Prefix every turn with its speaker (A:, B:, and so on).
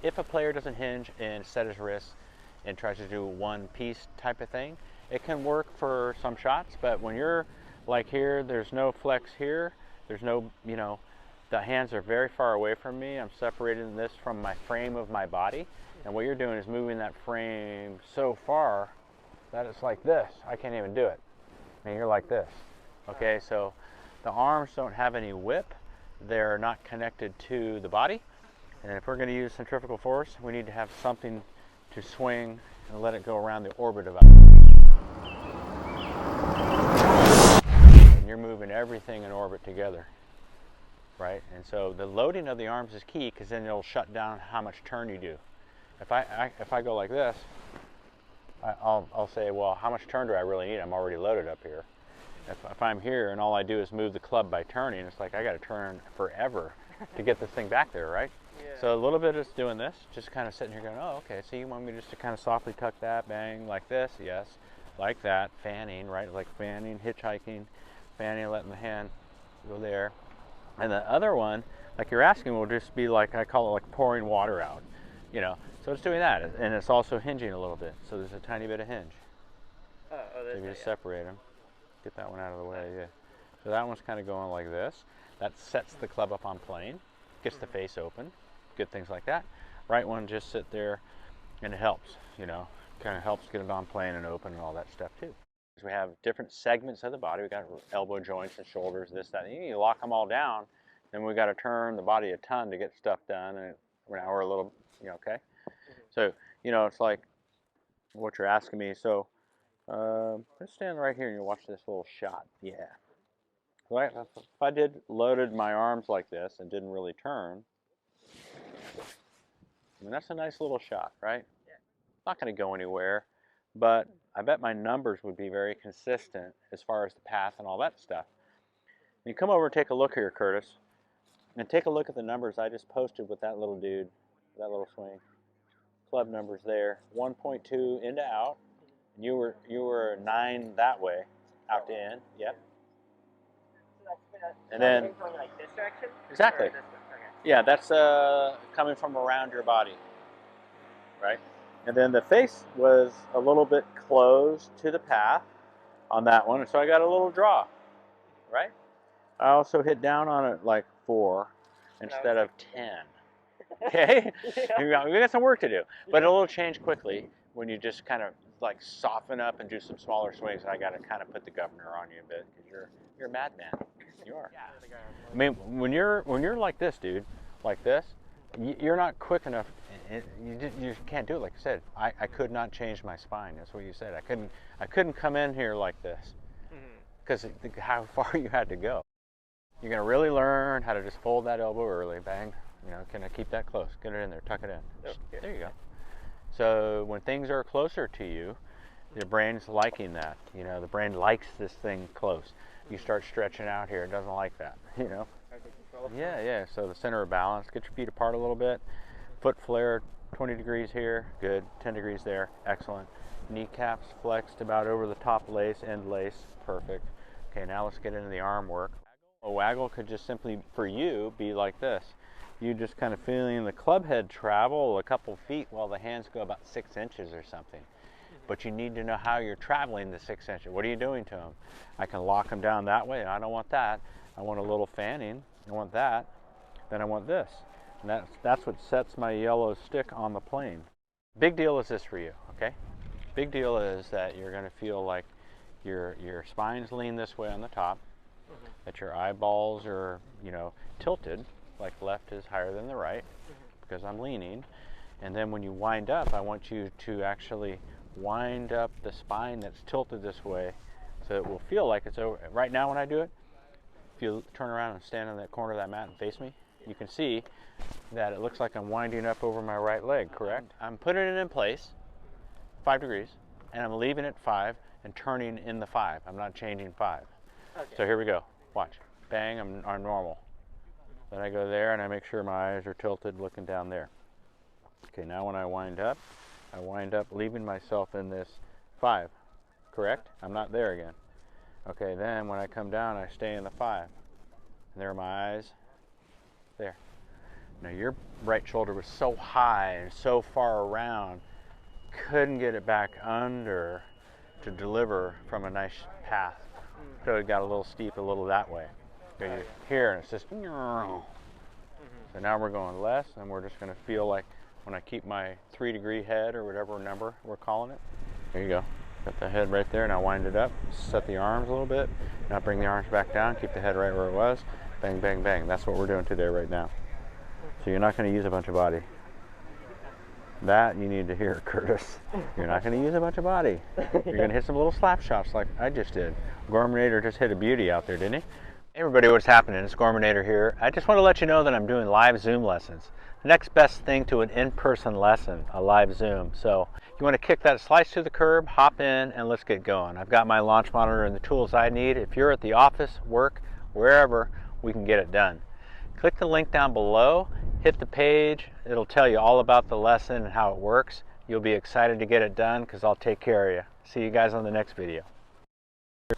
A: if a player doesn't hinge and set his wrists and tries to do one piece type of thing, it can work for some shots, but when you're like here, there's no flex here, there's no, you know, the hands are very far away from me. I'm separating this from my frame of my body, and what you're doing is moving that frame so far that it's like this. I can't even do it. And you're like this. Okay, so the arms don't have any whip. They're not connected to the body. And if we're going to use centrifugal force, we need to have something to swing and let it go around the orbit of us. And you're moving everything in orbit together, right? And so the loading of the arms is key, because then it'll shut down how much turn you do. If I go like this, I'll say, well, how much turn do I really need? I'm already loaded up here. If I'm here and all I do is move the club by turning, it's like I got to turn forever to get this thing back there, right? Yeah. So a little bit is doing this, just kind of sitting here going, oh, okay, so you want me just to kind of softly tuck that, bang, like this, yes, like that, fanning, right, like fanning, hitchhiking, fanning, letting the hand go there. And the other one, like you're asking, will just be like, I call it like pouring water out, you know. So it's doing that, and it's also hinging a little bit. So there's a tiny bit of hinge.
B: So
A: you just separate them. Get that one out of the way, yeah. So that one's kind of going like this. That sets the club up on plane, gets the face open, good things like that. Right one just sit there, and it helps, you know, kind of helps get it on plane and open and all that stuff too. We have different segments of the body. We got elbow joints and shoulders, this, that. And you lock them all down, then we got to turn the body a ton to get stuff done. And now we're a little, you know, okay. So, you know, it's like what you're asking me. So, let's stand right here and you watch this little shot. Yeah. Right. If I loaded my arms like this and didn't really turn, I mean, that's a nice little shot, right? Yeah. Not going to go anywhere, but I bet my numbers would be very consistent as far as the path and all that stuff. You come over and take a look here, Curtis, and take a look at the numbers I just posted with that little dude, that little swing. Club numbers there, 1.2 into out. You were 9 that way, out to in. Yep. And then
B: going like this direction.
A: Exactly.
B: Okay.
A: Yeah, that's coming from around your body, right? And then the face was a little bit closed to the path on that one, and so I got a little draw, right? I also hit down on it like 4 instead of 10. Okay, we got some work to do, but it'll change quickly when you just kind of like soften up and do some smaller swings. And I got to kind of put the governor on you a bit, because you're a madman. You are. I mean, when you're like this, dude, like this, you're not quick enough. You can't do it. Like I said, I could not change my spine. That's what you said. I couldn't come in here like this, because how far you had to go. You're gonna really learn how to just fold that elbow early, bang. You know, can I keep that close? Get it in there, tuck it in. Okay. There you go. So when things are closer to you, your brain's liking that. You know, the brain likes this thing close. You start stretching out here, it doesn't like that, you know? Yeah. So the center of balance, get your feet apart a little bit. Foot flare, 20 degrees here, good. 10 degrees there, excellent. Kneecaps flexed about over the top lace, end lace, perfect. Okay, now let's get into the arm work. A waggle could just simply, for you, be like this. You just kind of feeling the club head travel a couple feet while the hands go about 6 inches or something. But you need to know how you're traveling the 6 inches. What are you doing to them? I can lock them down that way. I don't want that. I want a little fanning. I want that. Then I want this. And that's what sets my yellow stick on the plane. Big deal is this for you, okay? Big deal is that you're going to feel like your spine's lean this way on the top, that your eyeballs are, you know, tilted, like left is higher than the right, because I'm leaning. And then when you wind up, I want you to actually wind up the spine that's tilted this way, so it will feel like it's over. Right now when I do it, if you turn around and stand in that corner of that mat and face me, you can see that it looks like I'm winding up over my right leg, correct? I'm putting it in place, 5 degrees, and I'm leaving it 5 and turning in the 5. I'm not changing 5. Okay. So here we go. Watch. Bang, I'm normal. Then I go there and I make sure my eyes are tilted looking down there. Okay, now when I wind up leaving myself in this 5, correct? I'm not there again. Okay, then when I come down, I stay in the 5. And there are my eyes. There. Now your right shoulder was so high and so far around, couldn't get it back under to deliver from a nice path. So it got a little steep a little that way. So you're here and it's just, so now we're going less, and we're just gonna feel like when I keep my 3-degree head or whatever number we're calling it. There you go. Got the head right there. Now wind it up, set the arms a little bit. Now bring the arms back down, keep the head right where it was. Bang, bang, bang. That's what we're doing today right now. So you're not gonna use a bunch of body. That you need to hear, Curtis. You're not going to use a bunch of body. You're going to hit some little slap shots like I just did. Gormanator just hit a beauty out there, didn't he? Hey everybody, what's happening? It's Gormanator here. I just want to let you know that I'm doing live Zoom lessons. The next best thing to an in-person lesson, a live Zoom. So you want to kick that slice to the curb, hop in, and let's get going. I've got my launch monitor and the tools I need. If you're at the office, work, wherever, we can get it done. Click the link down below, hit the page. It'll tell you all about the lesson and how it works. You'll be excited to get it done because I'll take care of you. See you guys on the next video.